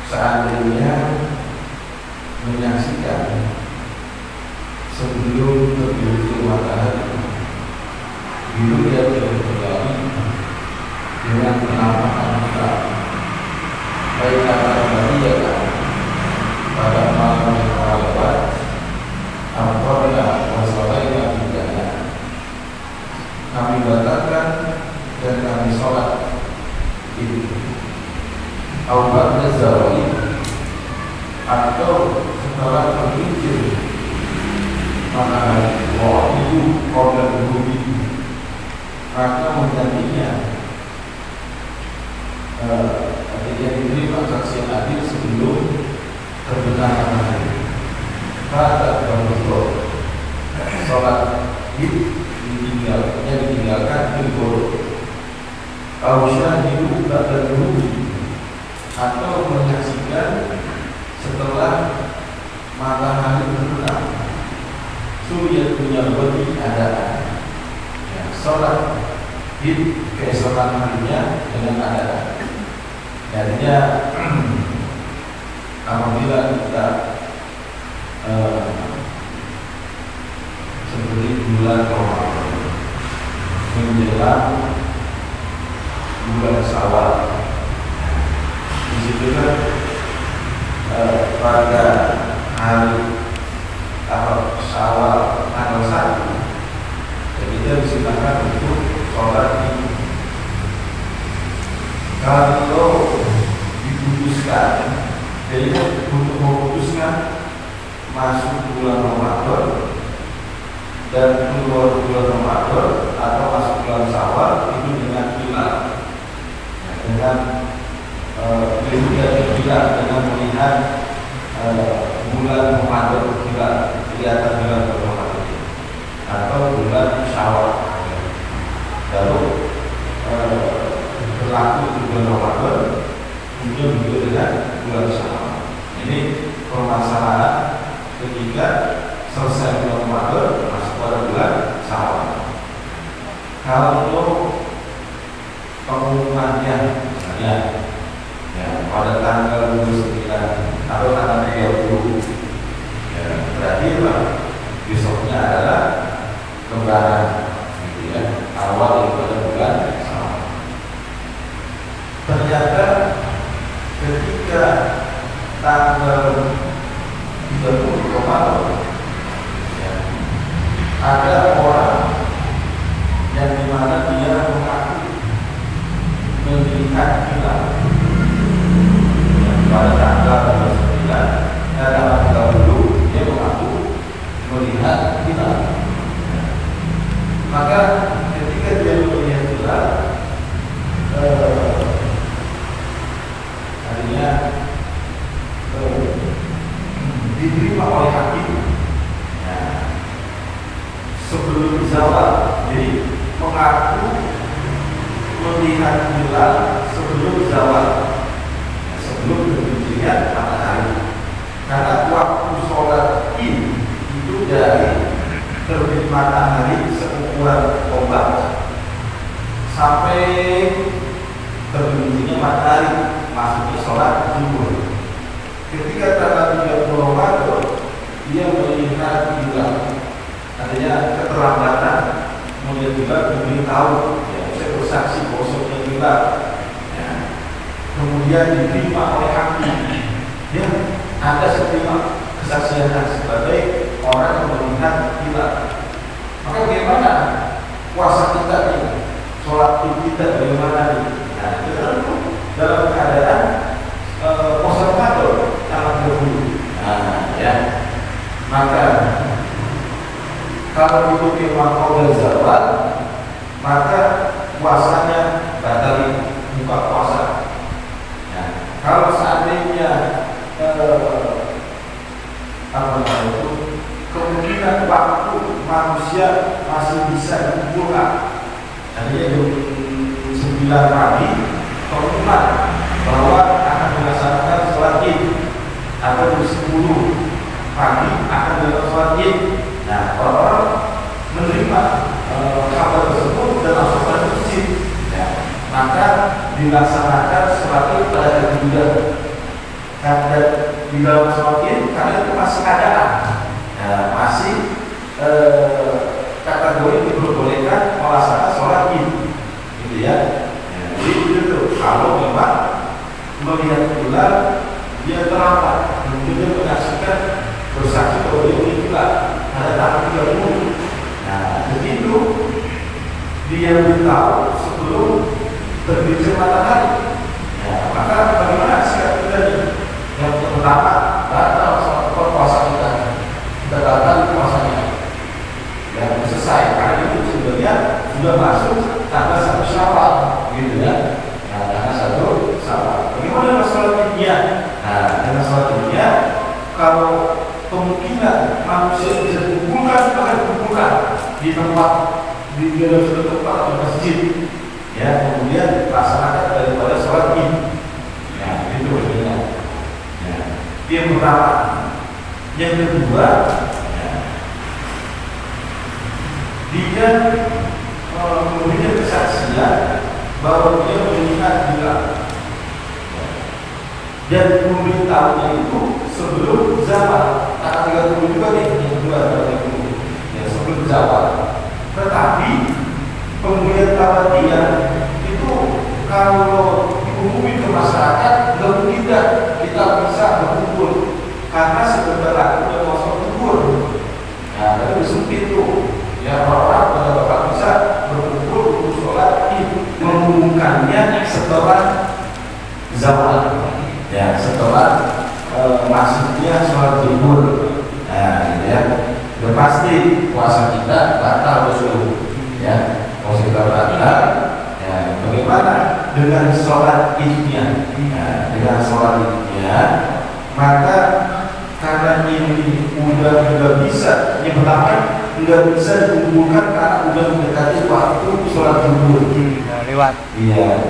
Seandainya menyaksikan sebelum terbit matahari biru yang terjadi dengan penampakan kita baik karena dia pada malam yang lewat apabila masalahnya tidaknya kami batalkan dan kami sholat itu awal zawali atau setelah tergelincir matahari itu korban bumi maka menjadinya ketika diterima saksi yang adil sebelum terbenam matahari pada berdoa sholat ditinggalkan berdoa awsya hidup pada bumi atau menyaksikan setelah matahari terbenam surya punya bagi keadaan ya, sholat di keesokan harinya dengan keadaan jadinya apabila kita seperti bulan Ramadan menjelang bulan Syawal di situ kan pada hari Syawal tanggal 1 jadi kita disilakan untuk sholat ini. Kalau diputuskan jadi untuk memutuskan masuk bulan Ramadan dan keluar bulan Ramadan atau masuk bulan Syawal itu dengan hilal dengan dengan melihat bulan Ramadan hilal kelihatan bulan Ramadan atau bulan Syawal lalu berlaku di bulan Ramadan kemudian juga dengan bulan Syawal. Ini permasalahan ketika selesai bulan Ramadan masuk pada bulan Syawal. Kalau pengumumannya misalnya ya, pada tanggal 29 atau tanggal 30 ya, berarti besoknya adalah Lebaran gitu ya, awal daripada bulan Syawal. Ternyata ketika tanggal 30 Ramadan ya, ada orang yang dimana dia mengaku melihat hilal pada tanggal 29 dan tanggal 30 dia mengaku melihat hilal. Maka ketika dia melihat hilal artinya diterima oleh hakim ya, sebelum zawal, jadi mengaku melihat hilal sebelum zawal ya, sebelum terbenamnya matahari karena waktu sholat itu dari terbit matahari seukuran tombak sampai terbenamnya matahari masuknya sholat zuhur. Ketika tanggal 30 Ramadan dia melihat hilal, artinya keterlambatan melihat hilal diberitahu ya, saya bersaksi bosoknya hilal ya. Kemudian diterima oleh hakim ya, ada seterima kesaksian sebagai orang yang melihat hilal. Maka bagaimana puasa kita nih, sholat kita bagaimana nih? Nah, itu dalam keadaan puasa Ramadan tanggal 20. Nah, ya. Maka kalau itu memang qaul zawal, maka puasanya batal buka puasa. Ya. Kalau pagi pengumuman bahwa akan dilaksanakan sholat id, atau jam 10 pagi akan dilaksanakan sholat id. Nah, orang-orang menerima kabar tersebut dan langsung pada masjid. Ya, maka dilaksanakan sholat id pada hari kedua. Dan di dalam sholat id karena itu masih keadaan, masih kategori diperbolehkan melaksanakan sholat id, gitu ya. Jadi itu kalau memang melihat hilal dia terlambat, kemudian dia menyaksikan bersaksi bahwa dia melihat hilal pada tanggal 30. Nah, begitu dia beritahu sebelum terbitnya matahari. Ya, maka bagaimana sikap kita nih? Yang pertama, batal sholat puasa kita batal puasanya. Ya, selesai. Karena itu sebenarnya sudah masuk tanggal 1 Syawal, gitu ya. Nah, tanggal 1 Syawal. Bagaimana masalah dunia? Nah, dengan masalah dunia, kalau kemungkinan manusia bisa dikumpulkan, maka dikumpulkan di tempat, di dalam suatu tempat atau masjid. Ya, kemudian laksanakan daripada sholat id. Ya, itu bedanya. Ya, itu yang pertama. Yang kedua, ya, dia memberikan kesaksian bahwa dia melihat hilal dan memberitahunya itu sebelum zawal. Tanggal 30 juga nih, yang kedua ya, sebelum zawal. Tetapi pemberitahuan itu kalau diumumkan ke masyarakat nggak mungkin kita bisa berkumpul karena sebentar lagi udah mau sholat zuhur. Nah, tapi sempit tuh. Ya, orang-orang pada bapak bisa berkumpul untuk sholat id, mengumumkannya setelah zawal. Ya, setelah masuknya sholat zuhur. Nah, ya, udah pasti puasa kita batal betul. Ya, puasa kita batal. Ya, bagaimana dengan sholat idnya? Ya, dengan sholat idnya, maka karena ini udah bisa, yang pertama nggak bisa dikumpulkan karena udah mendekati waktu sholat zuhur. Lewat. Iya.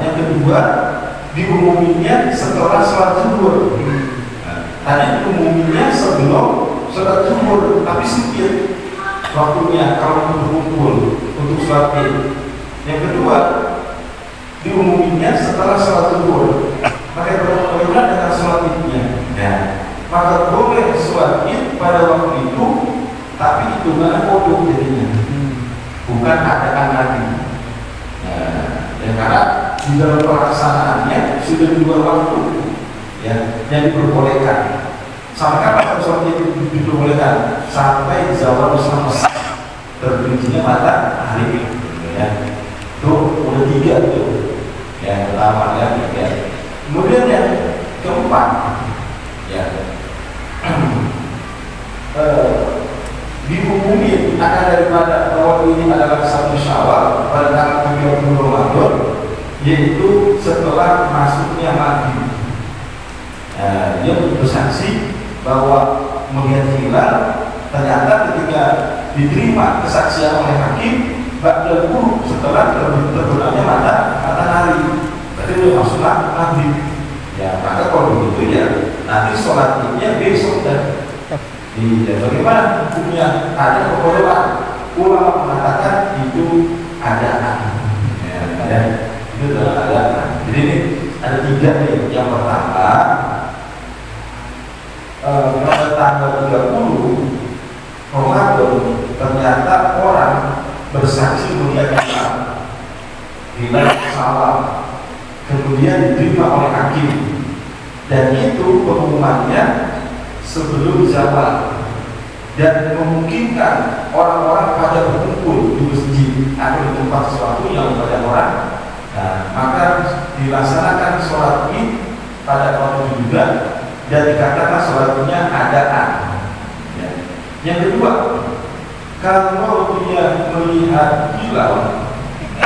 Yang kedua, diumuminya setelah sholat zuhur. Tadi diumuminya sebelum sholat zuhur, tapi sempit waktunya kalau berkumpul untuk sholat id. Yang kedua, diumuminya setelah sholat zuhur. Maka bagaimana dengan sholat idnya? Ya, maka boleh sholat id pada waktu itu, tapi hitungannya kodok jadinya, bukan adaan lagi. Ya, karena di dalam pelaksanaannya sudah di luar waktu, ya, yang diperbolehkan. Sampai kapan sholat itu diperbolehkan? Sampai zawal syams, terbitnya matahari. Ya, itu udah 3 tuh. Ya, pertama ya 3. Kemudian yang keempat, ya, diumumin akan daripada bahwa ini adalah 1 Syawal pada tanggal 30 Ramadan, yaitu setelah masuknya maghrib. Dia bersaksi bahwa melihat hilal, ternyata ketika diterima kesaksian oleh hakim ba'dal ghurub, setelah terbenamnya matahari, berarti dia masuklah maghrib. Ya, maka kalau begitu ya nanti sholat idnya besok dan bagaimana hukumnya? Ada kebolehkan. Ulama mengatakan itu adaan. Ya, ada itu adalah adaan. Jadi ini ada 3 nih. Yang pertama, pada tanggal 30 Ramadan ternyata orang bersaksi melihat hilal Syawal, kemudian diterima oleh hakim, dan itu pengumumannya sebelum zawal, dan memungkinkan orang-orang pada berkumpul di masjid atau di tempat sesuatu yang banyak orang. Nah, maka dilaksanakan sholat id pada waktu juga dan dikatakan sholatnya adaan. Ya. Yang kedua, kalau dia melihat hilal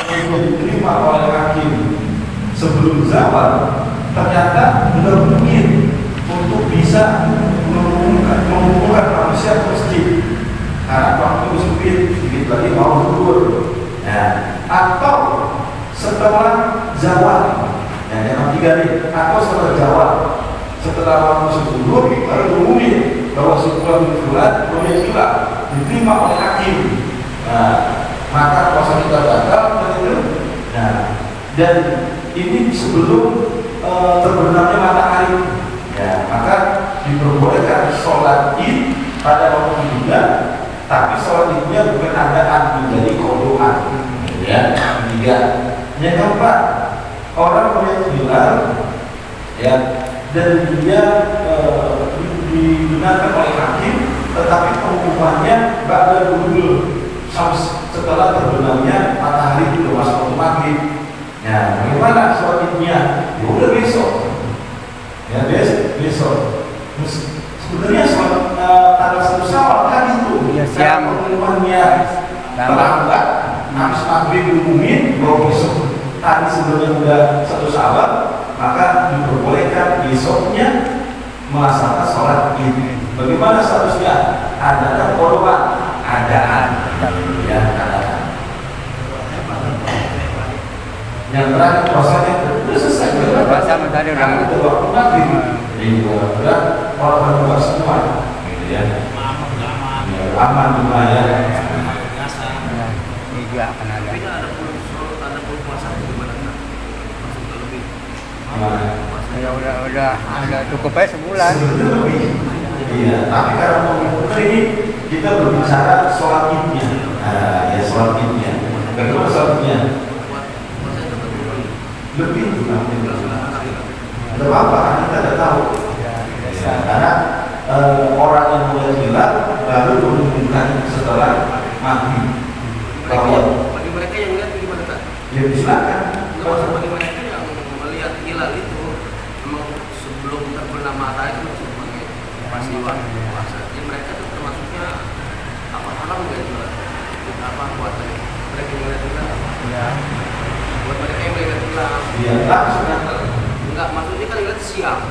yang diterima oleh hakim sebelum zawal, ternyata belum mungkin untuk bisa mengumpulkan manusia ke masjid karena waktu sempit, sedikit lagi mau zuhur. Nah, atau setelah zawal. Ya, yang ketiga nih, atau setelah zawal. Setelah waktu zuhur baru diumumin bahwa sebuah bulan hilal diterima oleh hakim. Nah, maka puasa kita batal begitu. Nah, dan ini sebelum terbenamnya matahari. Ya, maka diperbolehkan sholat id pada waktu juga, tapi sholat idnya bukan adaan, menjadi kodokan. Ya, tiga. Yang keempat, orang melihat hilal, ya, dan dia digunakan oleh hakim, tetapi pengumumannya ba'da dulu setelah terbenamnya matahari sudah masuk waktu maghrib. Ya, bagaimana sholat idnya? Ya udah besok. Ya besok. Sebenarnya sholat tanggal 1 Syawal kan itu. Ya, siang. Pengumumannya terlambat. Habis maghrib diumumin bahwa besok tadi sebenarnya udah 1 Syawal, maka diperbolehkan besoknya melaksanakan sholat id. Bagaimana statusnya? Ada korban, adaan, ya adaan. Yang terakhir puasanya sudah selesai. Puasa tadi udah waktu maghrib. Udah korban buat semua. Gitu ya. Aman lumayan. Juga akan ada. Ada puasa gimana kan? Masuk ke lebih. Ya udah cukup aja sebulan. Iya, tapi karena pengumuman ini kita berbicara sholat idnya. Nah, ya sholat idnya. Bagaimana sholat idnya? Lebih tidak apa, kita tidak tahu. Ya, karena orang yang mulai hilal baru menunjukkan setelah maghrib. Bagi mereka yang lihat gimana kan? Ya silakan. Kalau bagi mereka yang melihat hilal itu memang sebelum terbenam matahari itu sebagai masih waktu puasa. Jadi mereka itu termasuknya apa haram nggak itu? Apa puasanya? Mereka yang melihat hilal? Ya. Buat mereka yang melihat hilal. Iya, langsung. Enggak, maksudnya kan lihat siang.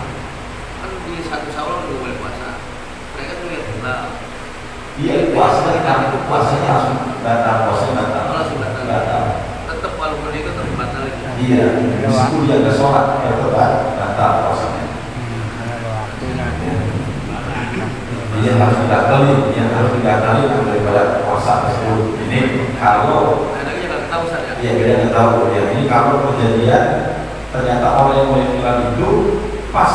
Kan di 1 Syawal udah boleh puasa. Mereka tuh lihat hilal. Iya, puasanya langsung batal, puasanya batal. Langsung batal. Tetap walaupun itu tetap batal. Iya, meskipun dia ada sholat, ya tetap batal puasanya. Dia harus dibatalin daripada puasa tersebut. Ini kalau nggak tahu saja. Iya, kita nggak tahu. Ya, ini kalau kejadian ternyata orang yang mulai hilal itu pas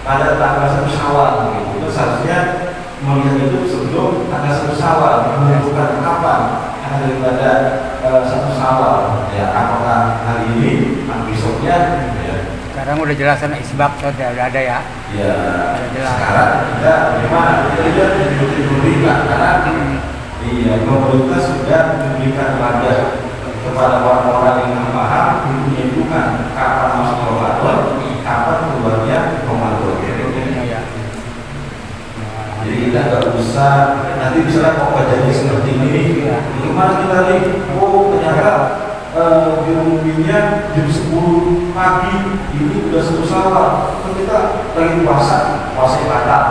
pada tanggal 1 Syawal gitu. Itu seharusnya melihat itu sebelum tanggal 1 Syawal, menentukan kapan daripada 1 Syawal. Ya, apakah hari ini atau besoknya? Ya. Sekarang udah jelasan isbak sudah ada ya. Ya, jelas. sekarang kita bagaimana? Kita diberikan karena iya, pemerintah sudah memberikan wadah kepada orang-orang yang paham menentukan kapan masuk Ramadan, kapan keluarnya Ramadan. Jadi kita nggak usah nanti misalnya kok kejadian seperti ini, gimana kita nih? Oh ternyata diumuminnya jam 10 pagi, ini udah 1 Syawal, kita lagi puasa batal.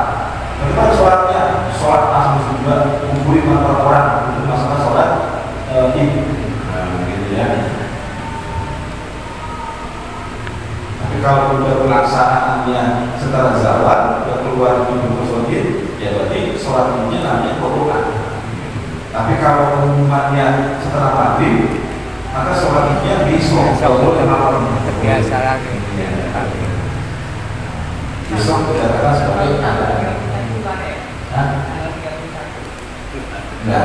Bagaimana sholatnya? Sholat langsung juga kumpulin mata orang untuk masalah sholat ini. Nah, gitu ya. Tapi kalau udah pelaksanaannya setelah zawal, udah keluar di sholat, ya berarti sholat ini namanya kodokan. Tapi kalau pengumumannya setelah maghrib, maka sholat idnya besok. Terbiasa lagi. Besok dikatakan sebagai ada. Enggak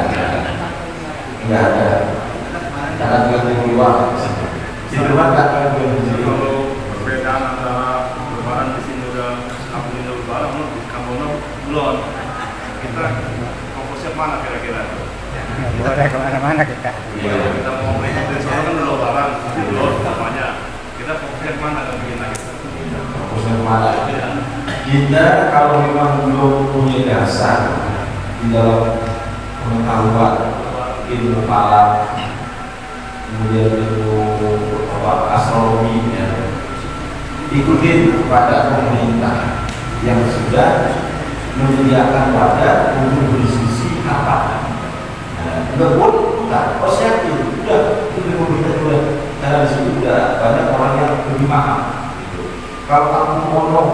ada. Karena kita keluar. Itu kan kata kalau perbedaan antara lebaran di sini udah kampung lebaran, di kampung belum. Kita fokusnya mana kira-kira? Boleh kemana-mana kita. Iya, kita mau di sana kan lebaran, belum namanya. Kita fokusnya mana kan kita? Fokusnya kemana? Kita kalau memang belum punya dasar di dalam pengetahuan ilmu falak, kemudian ilmu astronomi, ya, ikutin kepada pemerintah yang sudah menyediakan wadah untuk berdiskusi apa. Enggak boleh, bukan. Oh saya yakin, udah itu pemerintah juga karena di situ udah banyak orang yang lebih paham. Gitu. Kalau kamu ngomong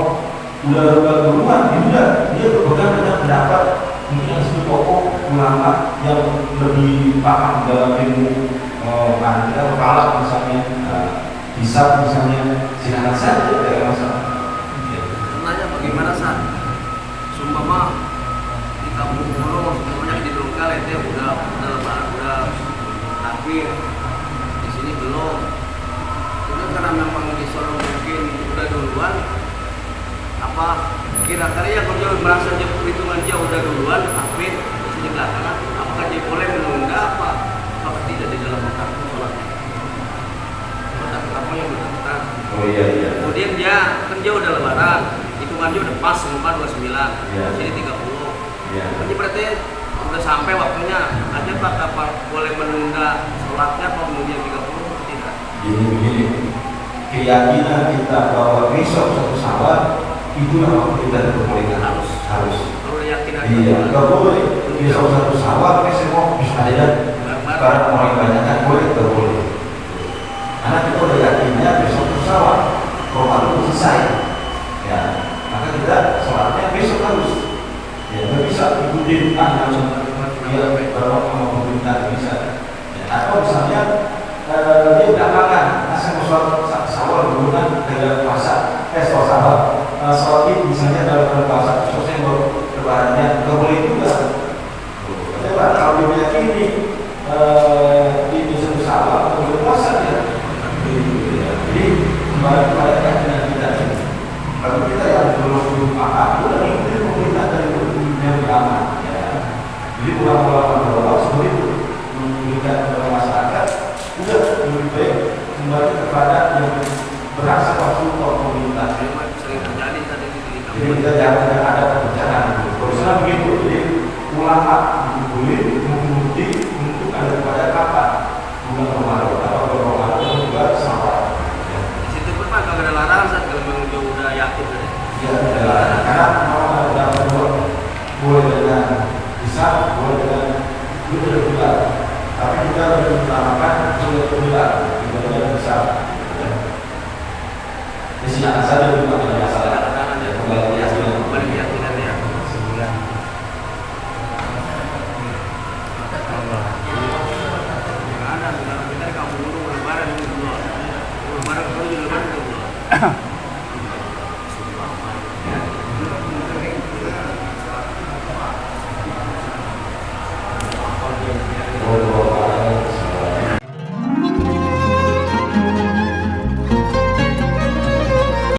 udah duluan, dia berpegang dengan pendapat mungkin yang disebut tokoh ulama yang lebih paham dalam ilmu kita kepala misalnya, hisab misalnya, silakan saja tidak masalah. Nanya bagaimana saat sumpama di kampung Pulau semuanya di lokal itu udah takbir, di sini belum. Itu karena memang di Solo mungkin udah duluan, apa kira-kira yang kalau merasa perhitungan dia udah duluan takbir di sini belakangan, apakah dia boleh menunda apakah tidak di dalam takbir sholatnya? Apa yang benar? Oh iya. Kemudian dia udah lebaran, hitungannya udah pas semua 29, jadi 30. Iya. Jadi berarti udah sampai waktunya. Aja Pak kapan boleh menunda sholatnya apa kemudian 30 atau tidak? Begini, keyakinan kita bahwa besok satu Syawal itulah waktu kita diperbolehkan harus. Kalau yakin ada. Iya, nggak boleh besok satu Syawal semua bisa ada barang orang yang banyak kan boleh, nggak boleh. Karena kita udah yakinnya besok satu Syawal, Ramadan itu selesai. Ya, maka kita sholatnya besok harus. Ya, nggak bisa ikutin dia bawa sama pemerintah bisa. Ya, atau misalnya dia udah makan, saya mau sholat Syawal duluan dalam puasa, sholat Id misalnya dalam puasa, terus saya mau lebarannya, nggak boleh juga. Kalau dia meyakini di satu Syawal boleh puasa ya. Jadi kembali kepada keyakinan kita. Kalau kita yang belum paham, udah ikutin pemerintah dari yang aman. Ya. Jadi ulama-ulama berdoa seperti itu memberikan kepada masyarakat, udah lebih baik kembali kepada yang berasal waktu pemerintah. Sering terjadi tadi di Jadi kampung. kita jangan ada perbincangan itu. Kalau begitu, jadi ulama boleh membukti untuk ada kepada kapan bulan Ramadan atau Ramadan juga sama. Di situ pun Pak kalau ada larangan saat kalau memang dia udah yakin tadi. Ya, karena mau ada boleh dengan bisa, boleh dengan itu bulan. Tapi kita lebih utamakan boleh bulan dibandingkan bisa. Di sini saja juga tidak masalah. Larangan ya. Kembali keyakinan ya. Sebulan. Yang ada sekarang kita di kampung dulu lebaran dulu. Lebaran kalau di lebaran dulu. Oh,